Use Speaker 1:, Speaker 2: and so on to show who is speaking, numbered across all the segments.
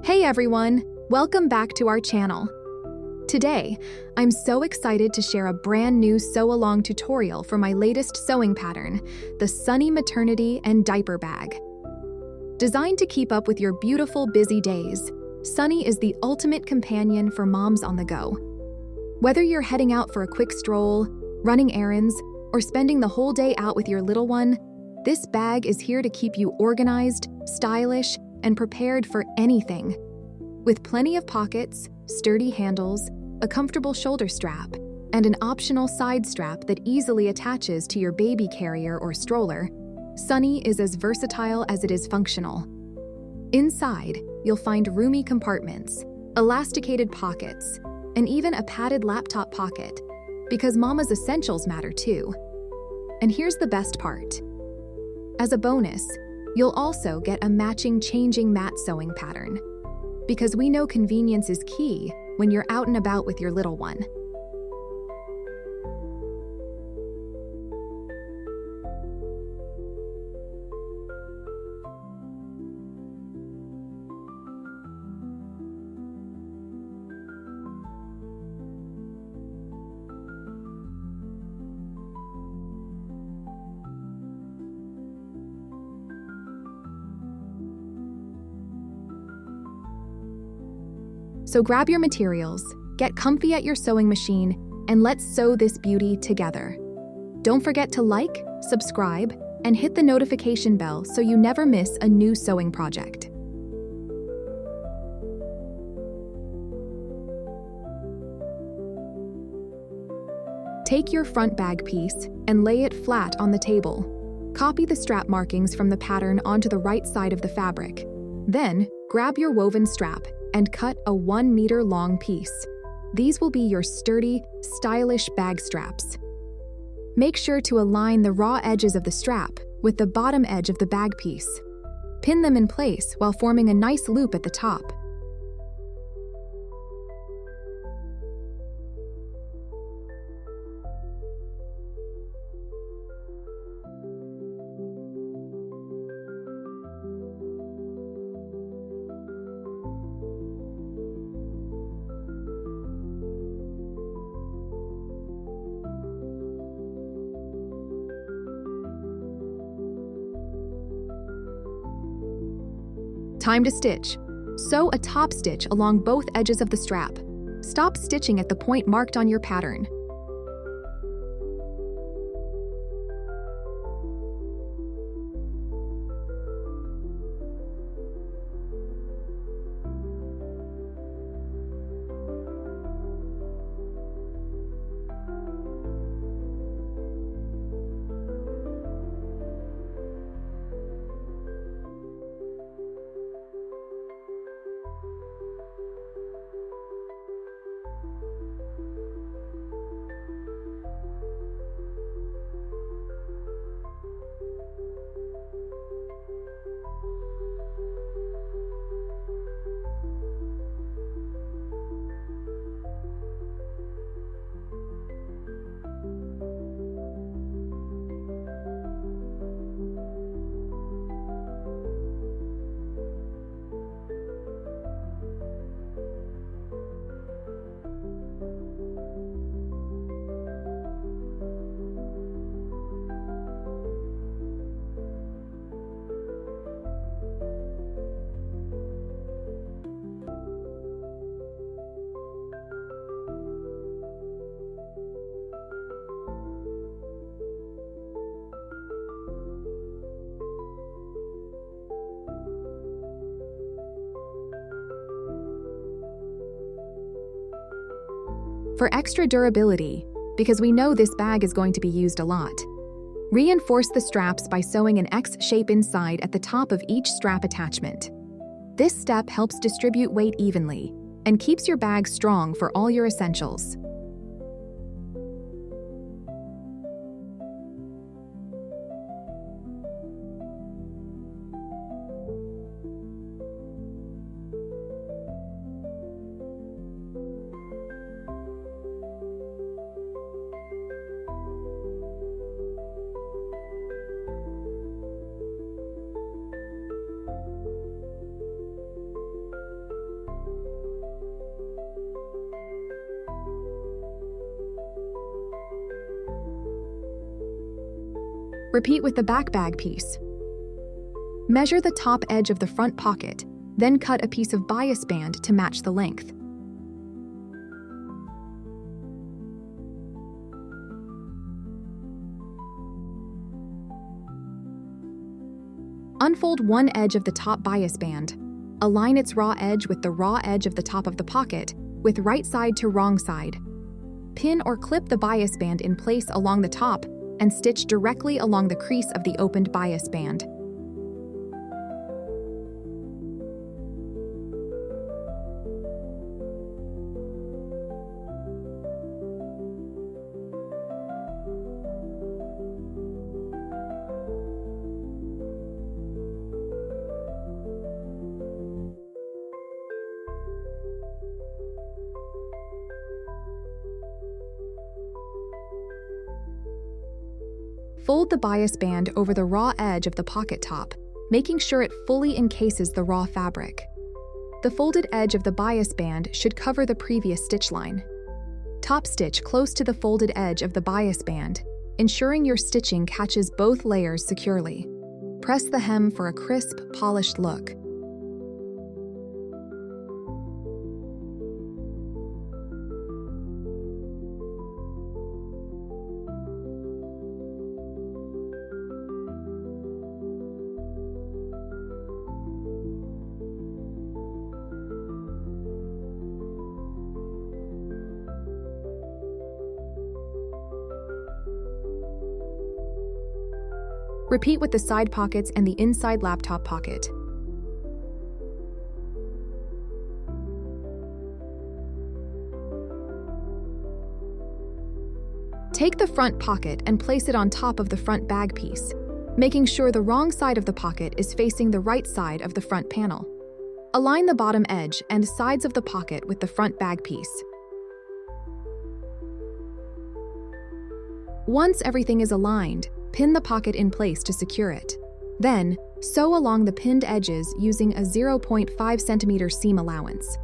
Speaker 1: Hey everyone, welcome back to our channel. Today, I'm so excited to share a brand new sew-along tutorial for my latest sewing pattern, the Sunny Maternity Diaper Bag. Designed to keep up with your beautiful, busy days, Sunny is the ultimate companion for moms on the go. Whether you're heading out for a quick stroll, running errands, or spending the whole day out with your little one, this bag is here to keep you organized, stylish, and prepared for anything. With plenty of pockets, sturdy handles, a comfortable shoulder strap, and an optional side strap that easily attaches to your baby carrier or stroller, Sunny is as versatile as it is functional. Inside, you'll find roomy compartments, elasticated pockets, and even a padded laptop pocket, because mama's essentials matter too. And here's the best part. As a bonus, you'll also get a matching changing mat sewing pattern, because we know convenience is key when you're out and about with your little one. So grab your materials, get comfy at your sewing machine, and let's sew this beauty together. Don't forget to like, subscribe, and hit the notification bell so you never miss a new sewing project. Take your front bag piece and lay it flat on the table. Copy the strap markings from the pattern onto the right side of the fabric. Then, grab your woven strap and cut a 1 meter long piece. These will be your sturdy, stylish bag straps. Make sure to align the raw edges of the strap with the bottom edge of the bag piece. Pin them in place while forming a nice loop at the top. Time to stitch. Sew a top stitch along both edges of the strap. Stop stitching at the point marked on your pattern. For extra durability, because we know this bag is going to be used a lot, reinforce the straps by sewing an X shape inside at the top of each strap attachment. This step helps distribute weight evenly and keeps your bag strong for all your essentials. Repeat with the back bag piece. Measure the top edge of the front pocket, then cut a piece of bias band to match the length. Unfold one edge of the top bias band. Align its raw edge with the raw edge of the top of the pocket, with right side to wrong side. Pin or clip the bias band in place along the top and stitch directly along the crease of the opened bias band. Fold the bias band over the raw edge of the pocket top, making sure it fully encases the raw fabric. The folded edge of the bias band should cover the previous stitch line. Top stitch close to the folded edge of the bias band, ensuring your stitching catches both layers securely. Press the hem for a crisp, polished look. Repeat with the side pockets and the inside laptop pocket. Take the front pocket and place it on top of the front bag piece, making sure the wrong side of the pocket is facing the right side of the front panel. Align the bottom edge and sides of the pocket with the front bag piece. Once everything is aligned, pin the pocket in place to secure it. Then, sew along the pinned edges using a 0.5 centimeter seam allowance.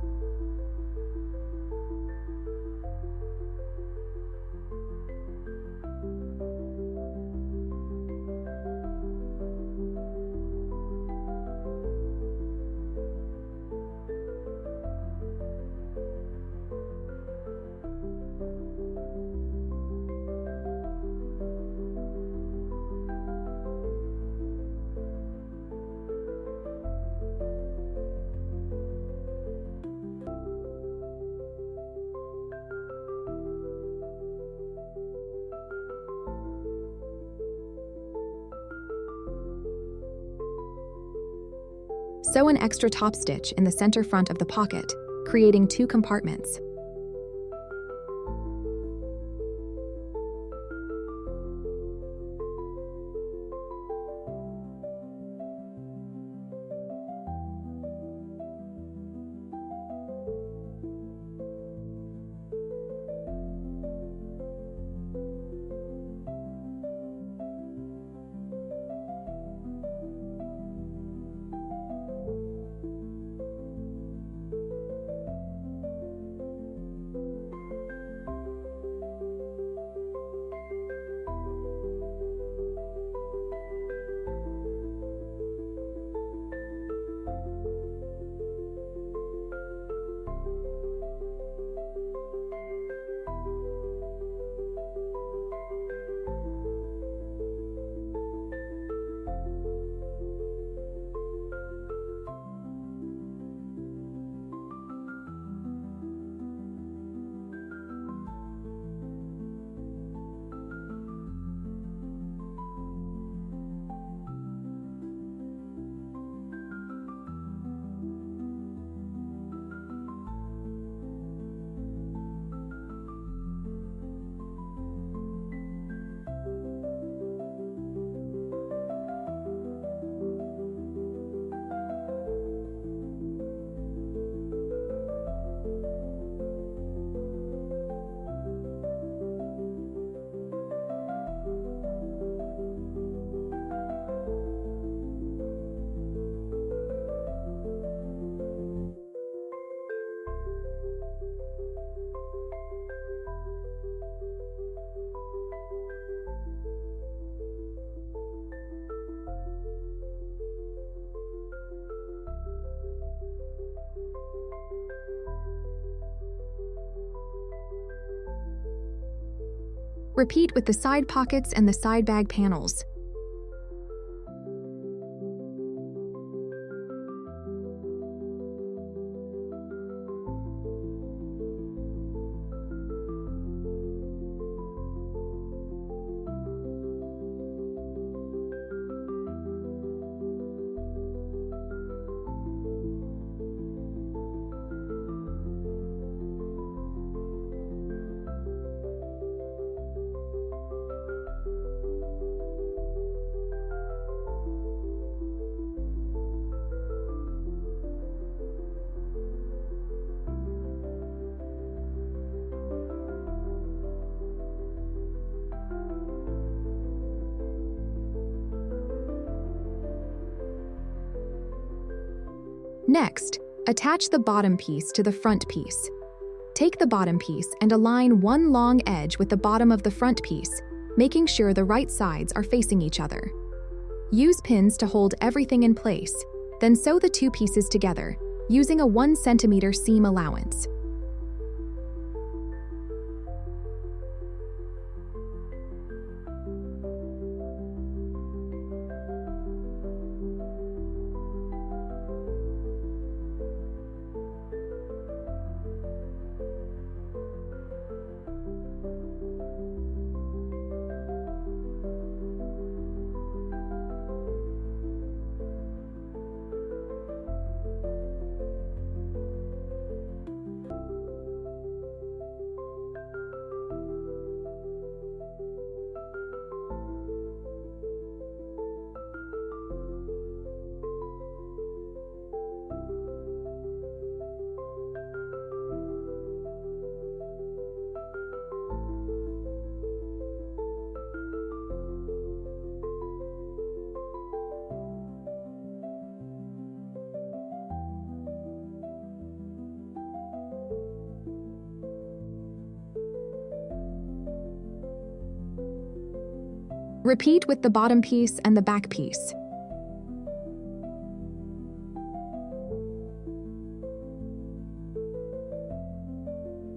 Speaker 1: Sew an extra top stitch in the center front of the pocket, creating 2 compartments. Repeat with the side pockets and the side bag panels. Next, attach the bottom piece to the front piece. Take the bottom piece and align one long edge with the bottom of the front piece, making sure the right sides are facing each other. Use pins to hold everything in place, then sew the two pieces together, using a 1 cm seam allowance. Repeat with the bottom piece and the back piece.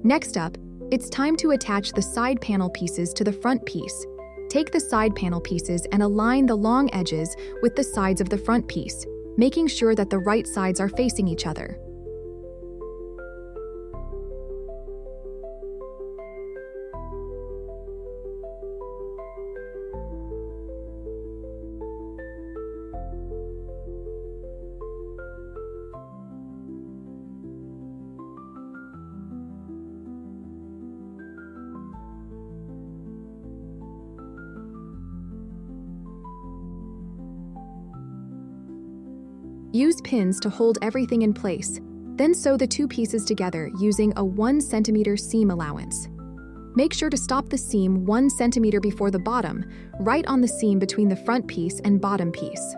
Speaker 1: Next up, it's time to attach the side panel pieces to the front piece. Take the side panel pieces and align the long edges with the sides of the front piece, making sure that the right sides are facing each other. Use pins to hold everything in place, then sew the two pieces together using a 1 cm seam allowance. Make sure to stop the seam 1 cm before the bottom, right on the seam between the front piece and bottom piece.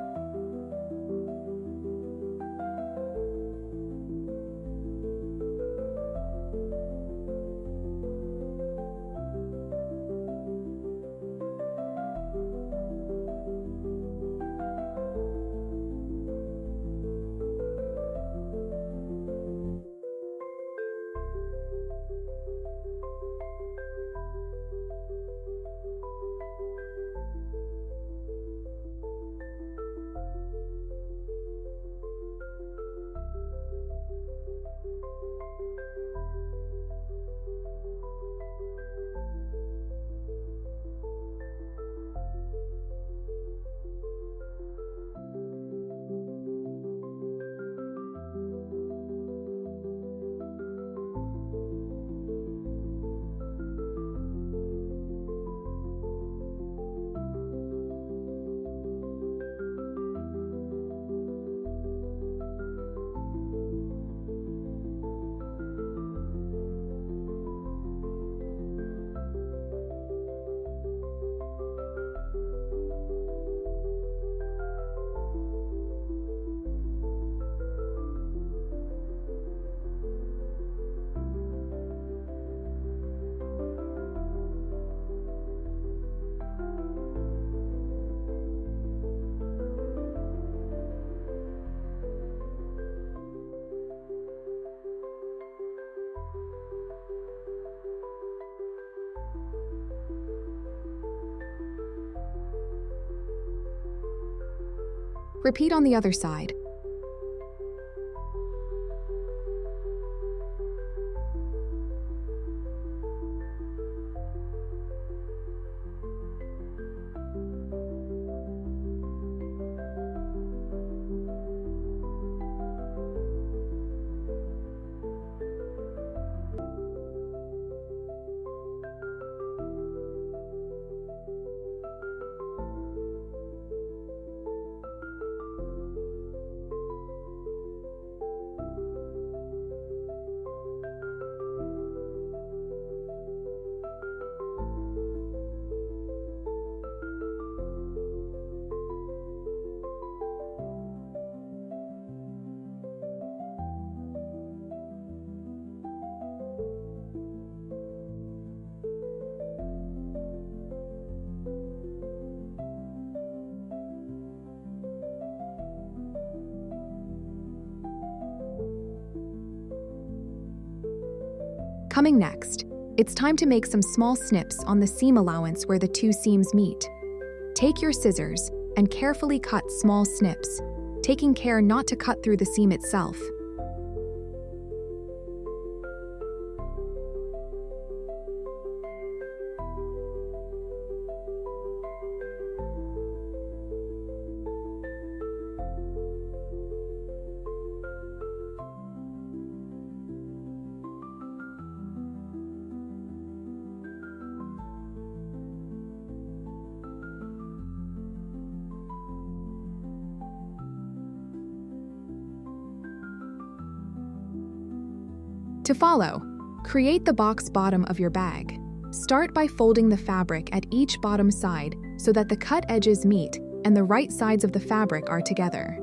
Speaker 1: Repeat on the other side. Coming next, it's time to make some small snips on the seam allowance where the two seams meet. Take your scissors and carefully cut small snips, taking care not to cut through the seam itself. To follow, create the box bottom of your bag. Start by folding the fabric at each bottom side so that the cut edges meet and the right sides of the fabric are together.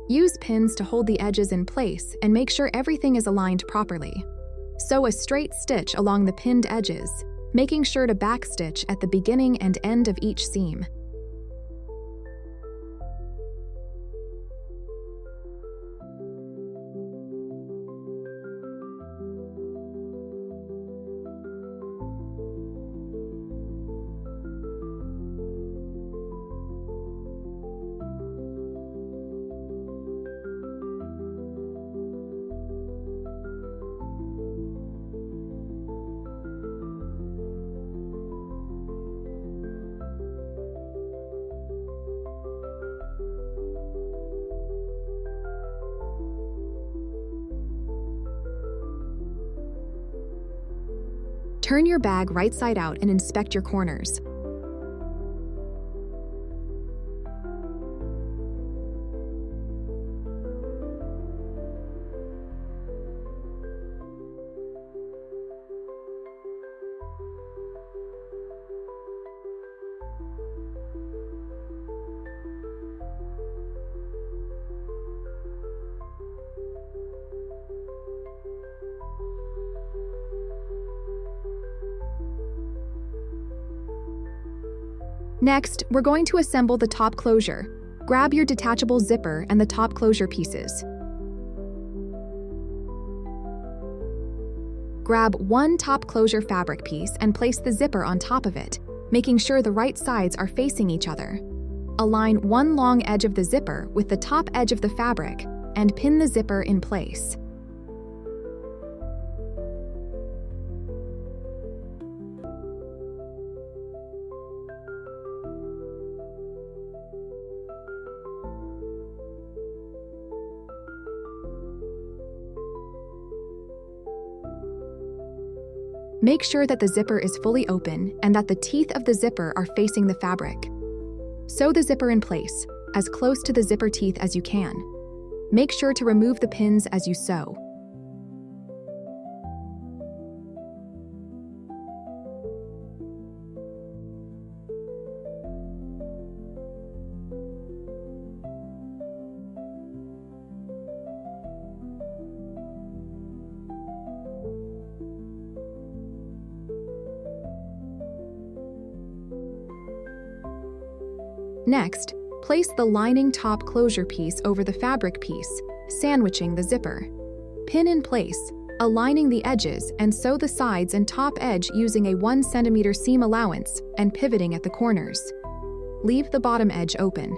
Speaker 1: Use pins to hold the edges in place and make sure everything is aligned properly. Sew a straight stitch along the pinned edges, making sure to backstitch at the beginning and end of each seam. Turn your bag right side out and inspect your corners. Next, we're going to assemble the top closure. Grab your detachable zipper and the top closure pieces. Grab one top closure fabric piece and place the zipper on top of it, making sure the right sides are facing each other. Align one long edge of the zipper with the top edge of the fabric and pin the zipper in place. Make sure that the zipper is fully open and that the teeth of the zipper are facing the fabric. Sew the zipper in place, as close to the zipper teeth as you can. Make sure to remove the pins as you sew. Next, place the lining top closure piece over the fabric piece, sandwiching the zipper. Pin in place, aligning the edges, and sew the sides and top edge using a 1 cm seam allowance and pivoting at the corners. Leave the bottom edge open.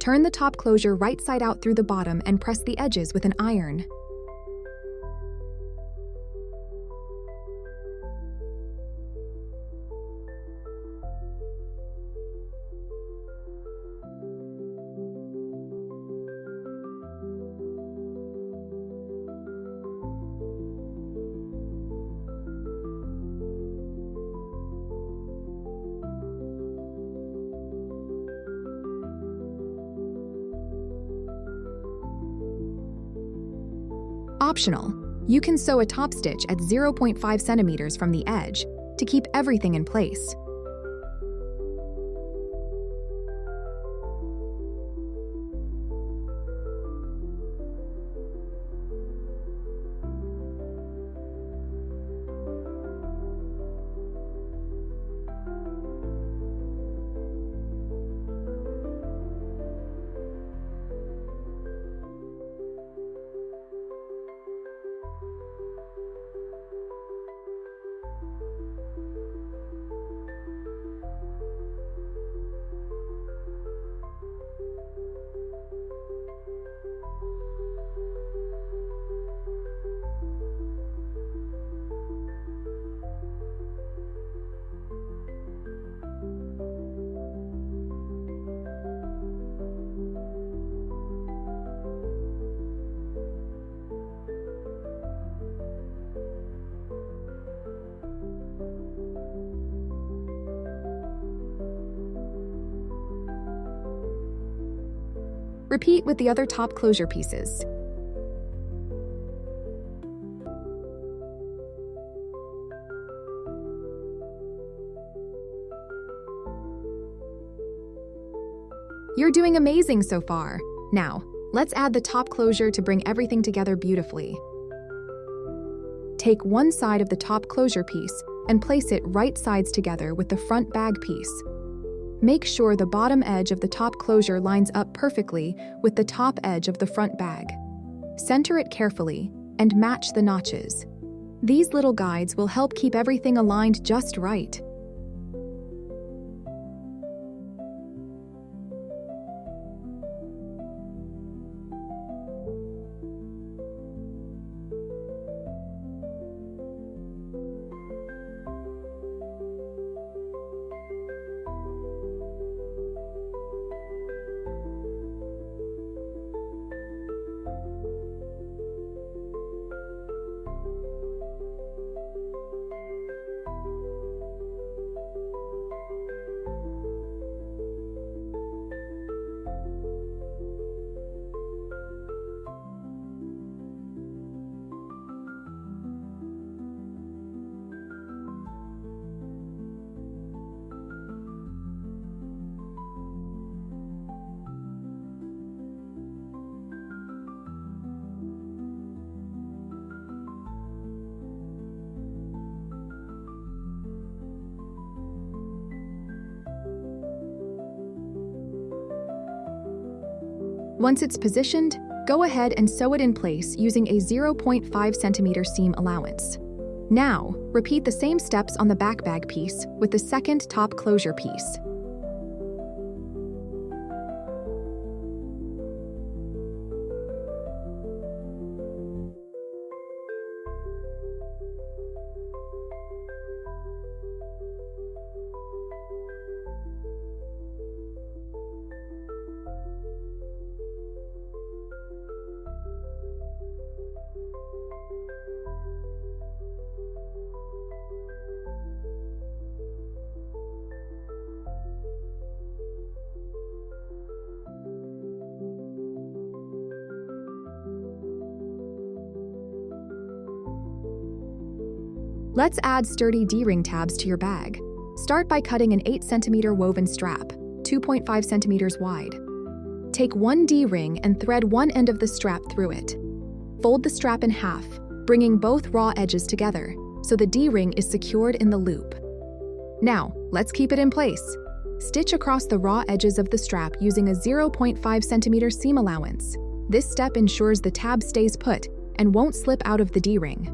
Speaker 1: Turn the top closure right side out through the bottom and press the edges with an iron. Optional, you can sew a top stitch at 0.5 centimeters from the edge to keep everything in place. Repeat with the other top closure pieces. You're doing amazing so far. Now, let's add the top closure to bring everything together beautifully. Take one side of the top closure piece and place it right sides together with the front bag piece. Make sure the bottom edge of the top closure lines up perfectly with the top edge of the front bag. Center it carefully and match the notches. These little guides will help keep everything aligned just right. Once it's positioned, go ahead and sew it in place using a 0.5 centimeter seam allowance. Now, repeat the same steps on the back bag piece with the second top closure piece. Let's add sturdy D-ring tabs to your bag. Start by cutting an 8 cm woven strap, 2.5 cm wide. Take one D-ring and thread one end of the strap through it. Fold the strap in half, bringing both raw edges together, so the D-ring is secured in the loop. Now, let's keep it in place. Stitch across the raw edges of the strap using a 0.5 cm seam allowance. This step ensures the tab stays put and won't slip out of the D-ring.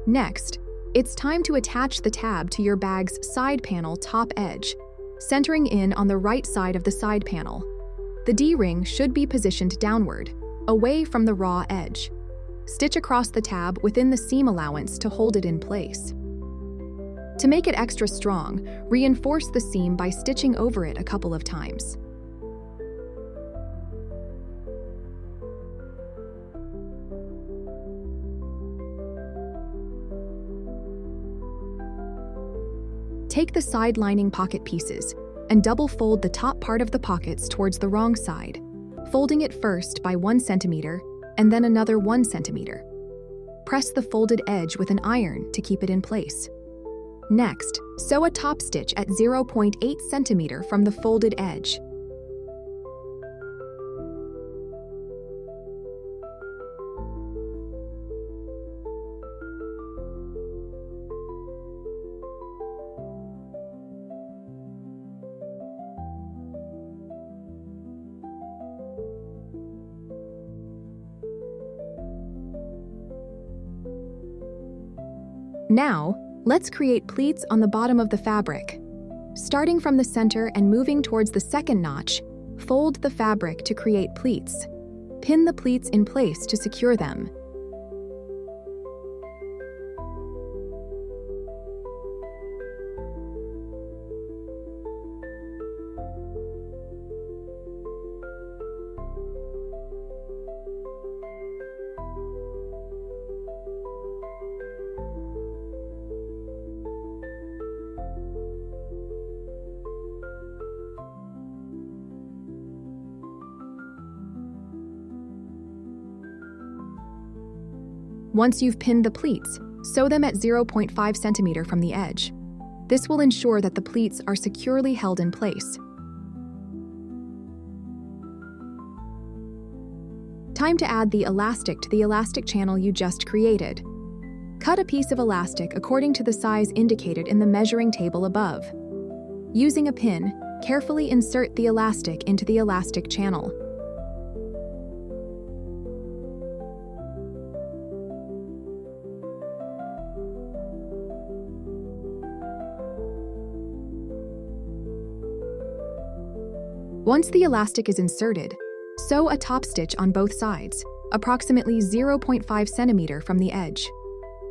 Speaker 1: Next, it's time to attach the tab to your bag's side panel top edge, centering in on the right side of the side panel. The D-ring should be positioned downward, away from the raw edge. Stitch across the tab within the seam allowance to hold it in place. To make it extra strong, reinforce the seam by stitching over it a couple of times. Take the side lining pocket pieces and double fold the top part of the pockets towards the wrong side, folding it first by 1 cm and then another 1 cm. Press the folded edge with an iron to keep it in place. Next, sew a top stitch at 0.8 cm from the folded edge. Now, let's create pleats on the bottom of the fabric. Starting from the center and moving towards the second notch, fold the fabric to create pleats. Pin the pleats in place to secure them. Once you've pinned the pleats, sew them at 0.5 cm from the edge. This will ensure that the pleats are securely held in place. Time to add the elastic to the elastic channel you just created. Cut a piece of elastic according to the size indicated in the measuring table above. Using a pin, carefully insert the elastic into the elastic channel. Once the elastic is inserted, sew a top stitch on both sides, approximately 0.5 cm from the edge.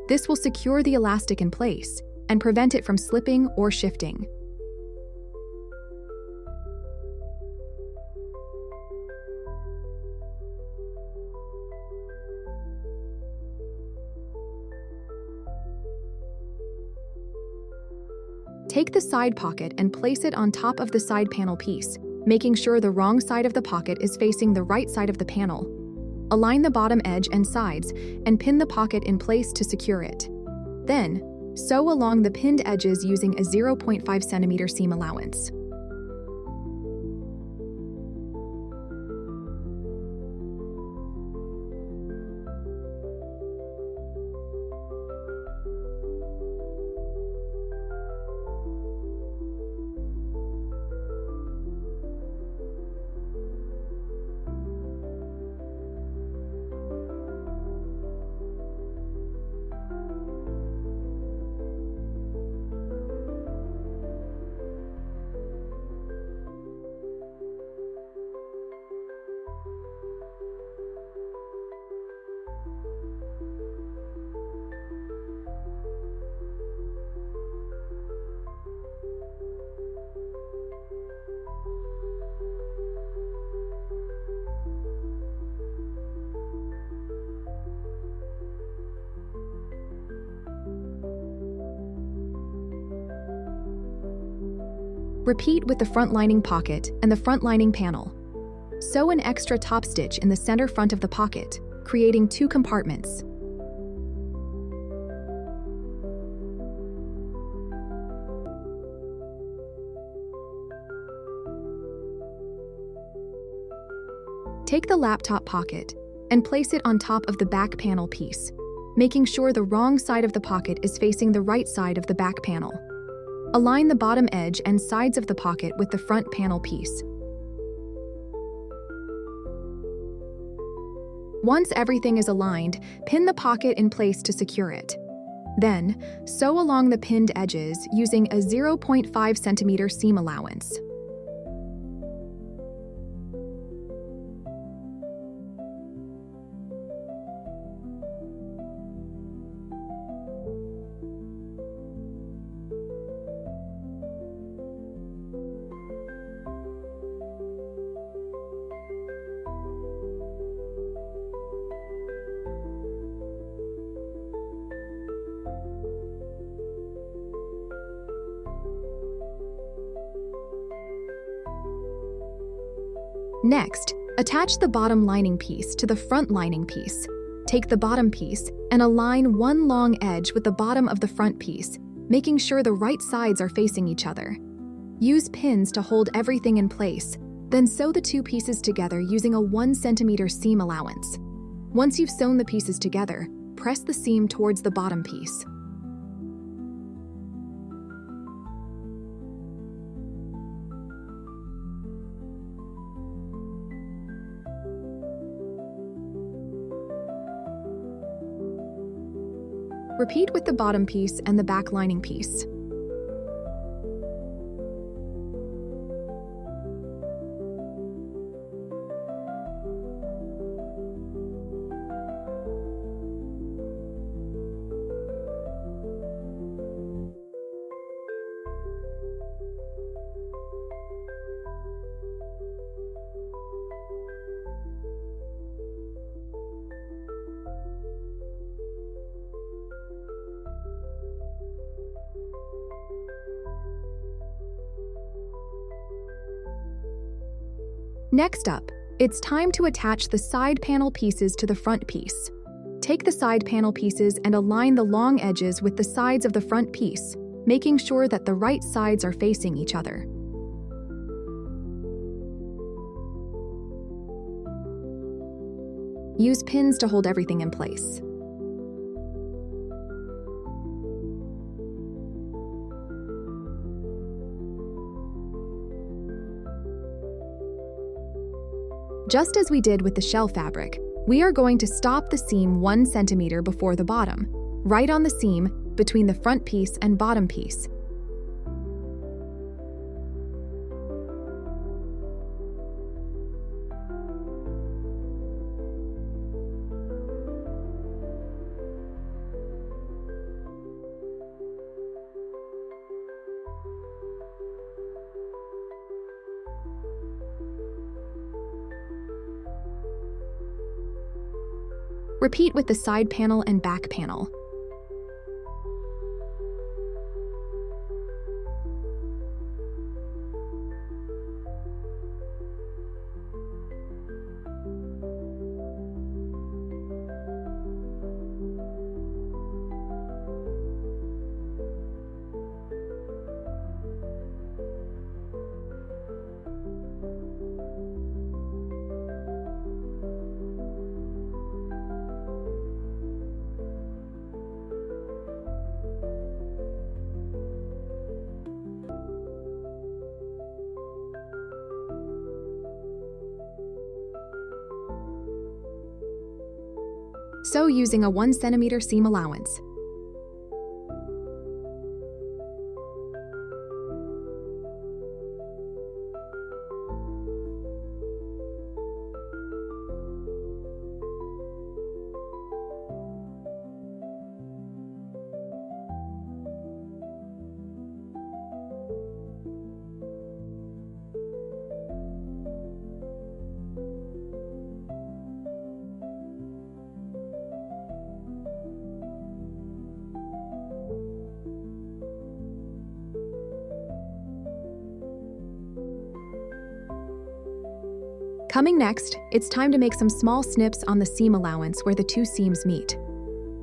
Speaker 1: This will secure the elastic in place and prevent it from slipping or shifting. Take the side pocket and place it on top of the side panel piece, making sure the wrong side of the pocket is facing the right side of the panel. Align the bottom edge and sides and pin the pocket in place to secure it. Then, sew along the pinned edges using a 0.5 cm seam allowance. Repeat with the front lining pocket and the front lining panel. Sew an extra top stitch in the center front of the pocket, creating 2 compartments. Take the laptop pocket and place it on top of the back panel piece, making sure the wrong side of the pocket is facing the right side of the back panel. Align the bottom edge and sides of the pocket with the front panel piece. Once everything is aligned, pin the pocket in place to secure it. Then, sew along the pinned edges using a 0.5 centimeter seam allowance. Next, attach the bottom lining piece to the front lining piece. Take the bottom piece and align one long edge with the bottom of the front piece, making sure the right sides are facing each other. Use pins to hold everything in place, then sew the 2 pieces together using a 1 centimeter seam allowance. Once you've sewn the pieces together, press the seam towards the bottom piece. Repeat with the bottom piece and the back lining piece. Next up, it's time to attach the side panel pieces to the front piece. Take the side panel pieces and align the long edges with the sides of the front piece, making sure that the right sides are facing each other. Use pins to hold everything in place. Just as we did with the shell fabric, we are going to stop the seam 1 centimeter before the bottom, right on the seam between the front piece and bottom piece. Repeat with the side panel and back panel. Sew using a 1 centimeter seam allowance. Coming next, it's time to make some small snips on the seam allowance where the two seams meet.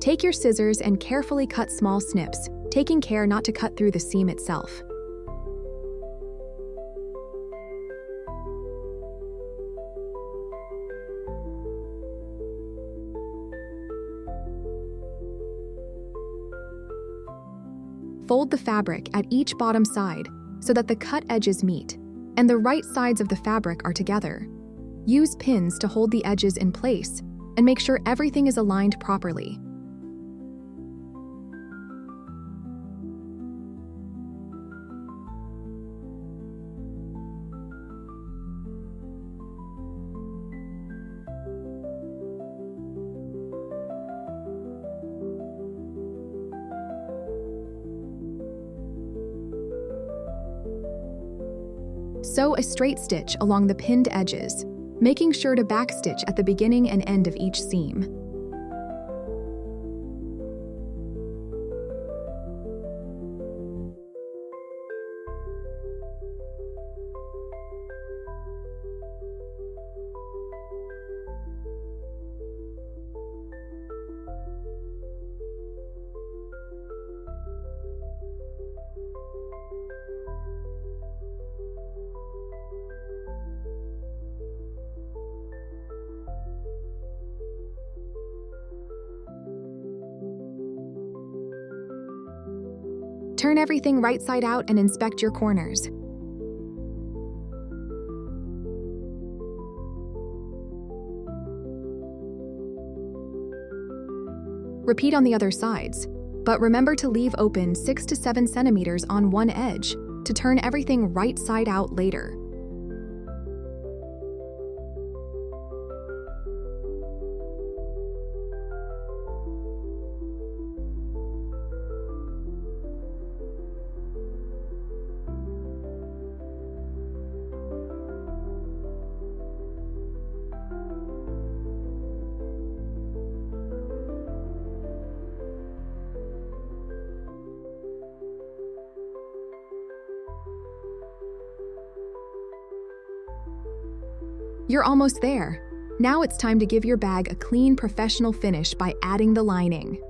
Speaker 1: Take your scissors and carefully cut small snips, taking care not to cut through the seam itself. Fold the fabric at each bottom side so that the cut edges meet and the right sides of the fabric are together. Use pins to hold the edges in place and make sure everything is aligned properly. Sew a straight stitch along the pinned edges, making sure to backstitch at the beginning and end of each seam. Turn everything right side out and inspect your corners. Repeat on the other sides, but remember to leave open 6 to 7 centimeters on one edge to turn everything right side out later. You're almost there. Now it's time to give your bag a clean, professional finish by adding the lining.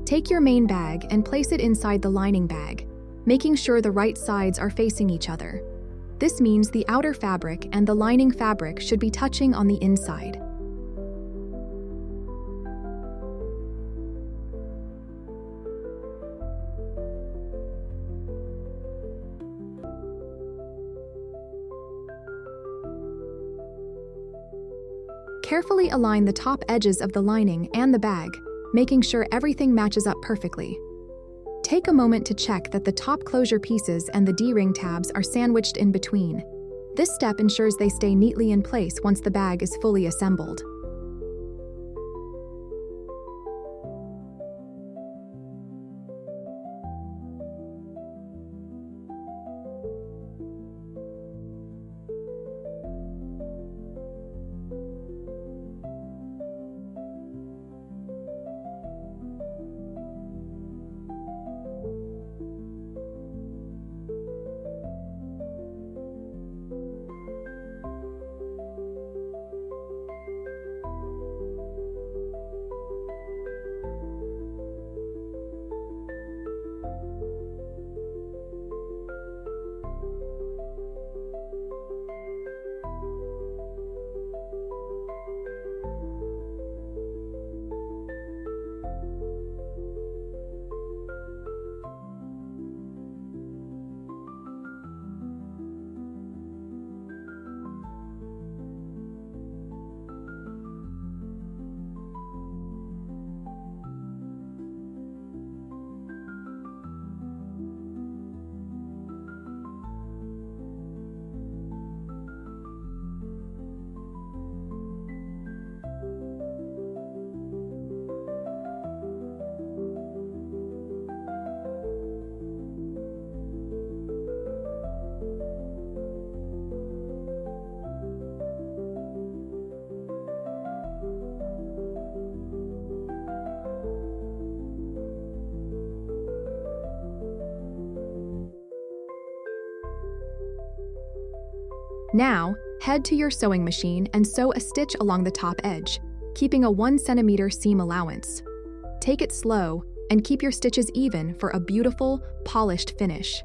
Speaker 1: Take your main bag and place it inside the lining bag, making sure the right sides are facing each other. This means the outer fabric and the lining fabric should be touching on the inside. Carefully align the top edges of the lining and the bag, making sure everything matches up perfectly. Take a moment to check that the top closure pieces and the D-ring tabs are sandwiched in between. This step ensures they stay neatly in place once the bag is fully assembled. Now, head to your sewing machine and sew a stitch along the top edge, keeping a 1 centimeter seam allowance. Take it slow and keep your stitches even for a beautiful, polished finish.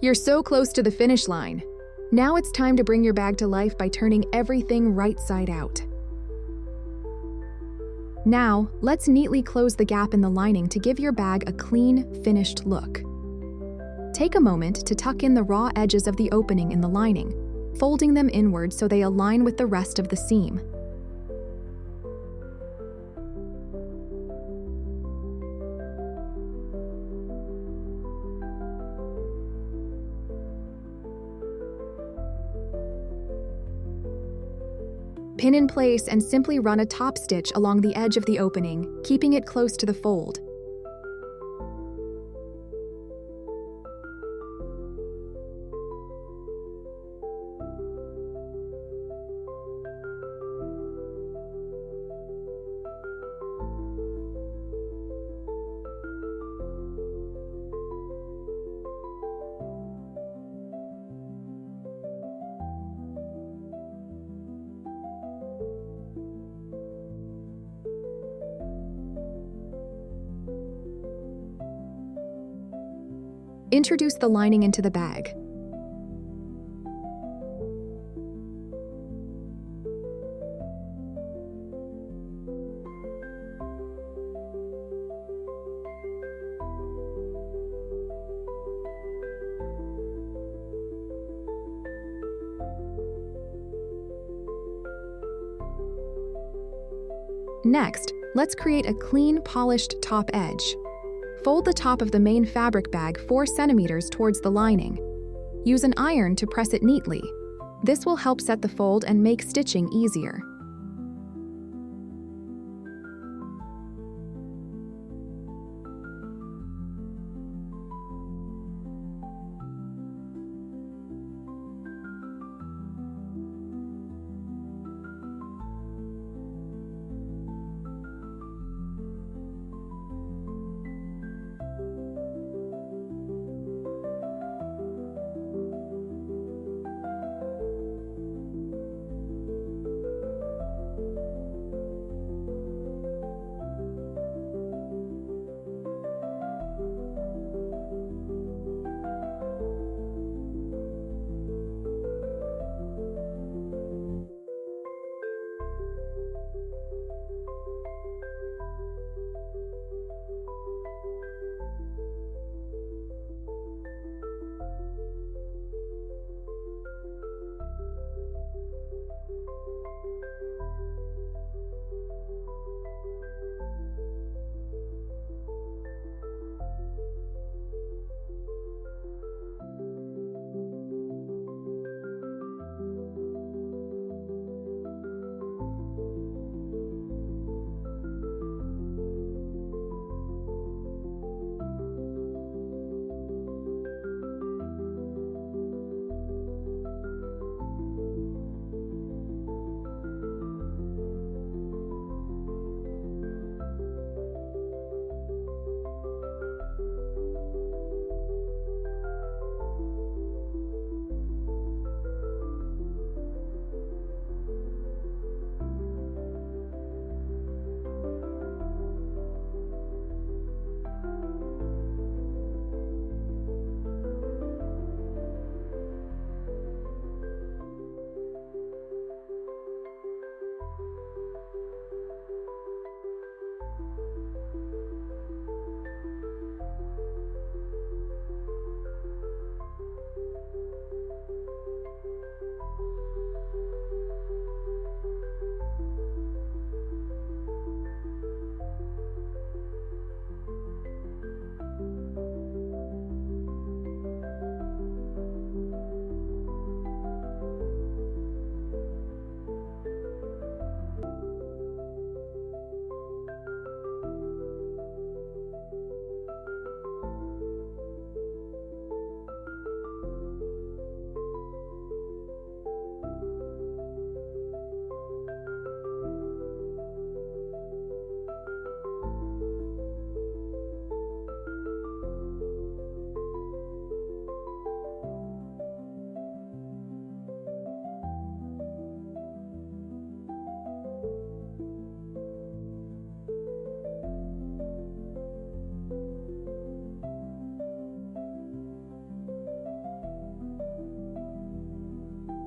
Speaker 1: You're so close to the finish line. Now it's time to bring your bag to life by turning everything right side out. Now, let's neatly close the gap in the lining to give your bag a clean, finished look. Take a moment to tuck in the raw edges of the opening in the lining, folding them inward so they align with the rest of the seam. Pin in place and simply run a top stitch along the edge of the opening, keeping it close to the fold. Introduce the lining into the bag. Next, let's create a clean, polished top edge. Fold the top of the main fabric bag 4 centimeters towards the lining. Use an iron to press it neatly. This will help set the fold and make stitching easier.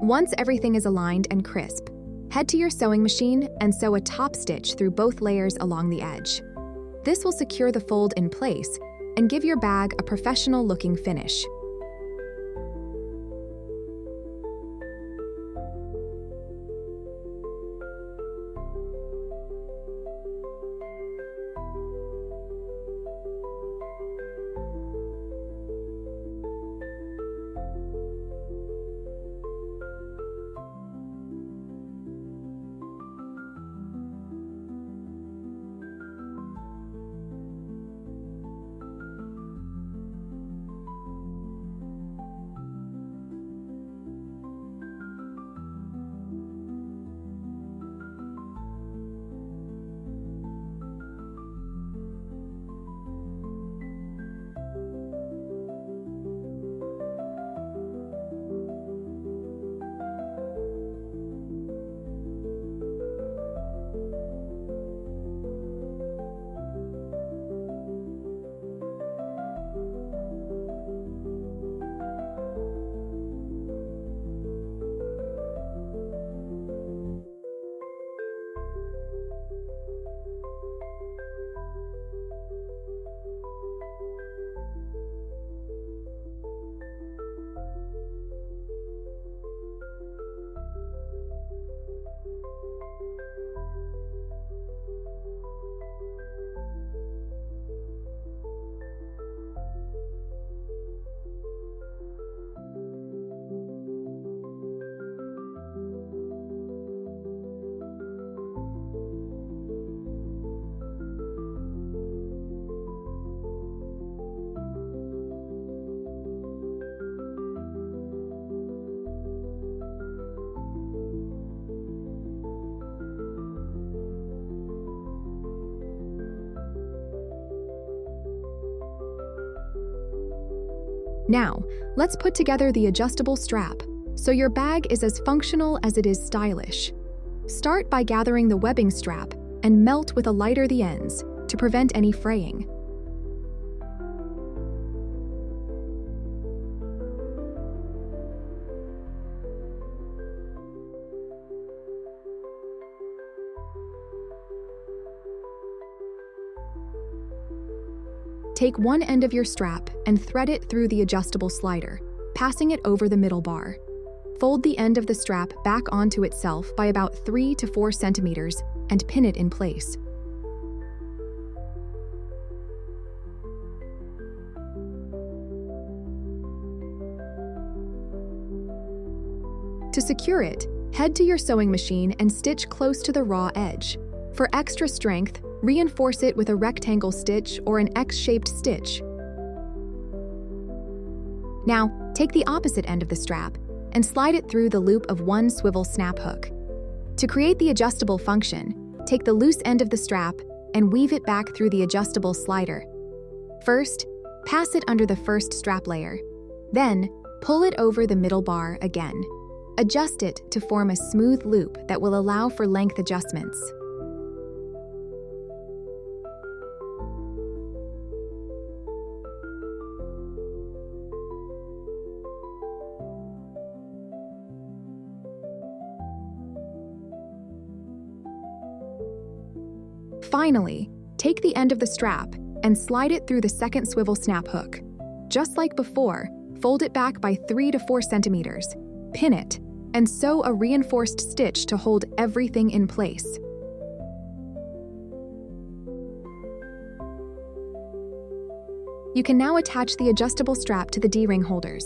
Speaker 1: Once everything is aligned and crisp, head to your sewing machine and sew a top stitch through both layers along the edge. This will secure the fold in place and give your bag a professional-looking finish. Now, let's put together the adjustable strap, so your bag is as functional as it is stylish. Start by gathering the webbing strap and melt with a lighter the ends to prevent any fraying. Take one end of your strap and thread it through the adjustable slider, passing it over the middle bar. Fold the end of the strap back onto itself by about 3 to 4 centimeters and pin it in place. To secure it, head to your sewing machine and stitch close to the raw edge. For extra strength, reinforce it with a rectangle stitch or an X-shaped stitch. Now, take the opposite end of the strap and slide it through the loop of one swivel snap hook. To create the adjustable function, take the loose end of the strap and weave it back through the adjustable slider. First, pass it under the first strap layer. Then, pull it over the middle bar again. Adjust it to form a smooth loop that will allow for length adjustments. Finally, take the end of the strap and slide it through the second swivel snap hook. Just like before, fold it back by 3 to 4 centimeters, pin it, and sew a reinforced stitch to hold everything in place. You can now attach the adjustable strap to the D-ring holders.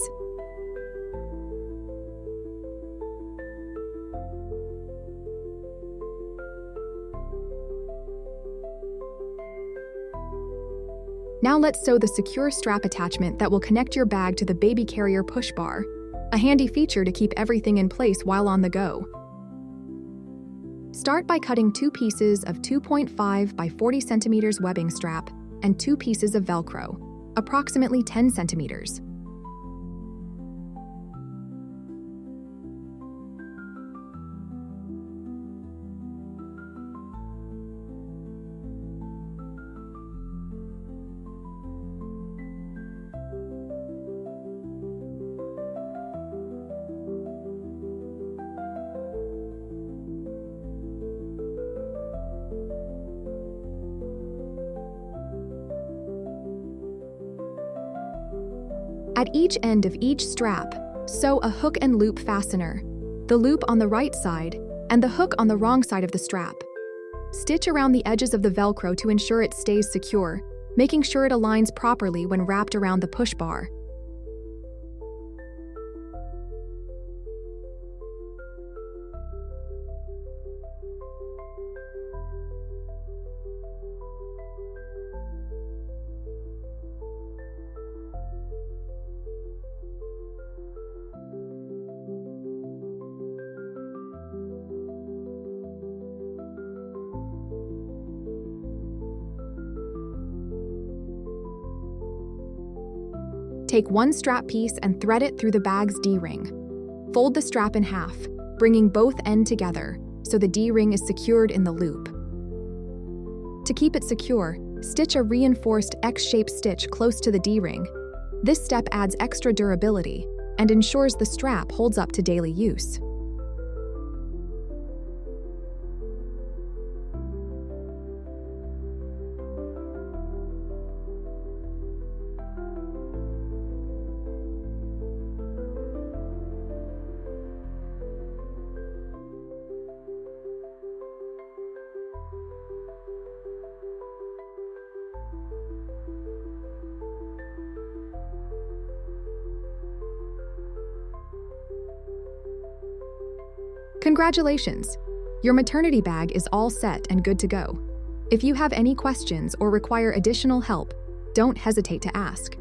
Speaker 1: Now let's sew the secure strap attachment that will connect your bag to the baby carrier push bar, a handy feature to keep everything in place while on the go. Start by cutting 2 pieces of 2.5 by 40 centimeters webbing strap and 2 pieces of Velcro, approximately 10 centimeters. At each end of each strap, sew a hook and loop fastener, the loop on the right side and the hook on the wrong side of the strap. Stitch around the edges of the Velcro to ensure it stays secure, making sure it aligns properly when wrapped around the push bar. Take one strap piece and thread it through the bag's D-ring. Fold the strap in half, bringing both ends together so the D-ring is secured in the loop. To keep it secure, stitch a reinforced X-shaped stitch close to the D-ring. This step adds extra durability and ensures the strap holds up to daily use. Congratulations! Your maternity bag is all set and good to go. If you have any questions or require additional help, don't hesitate to ask.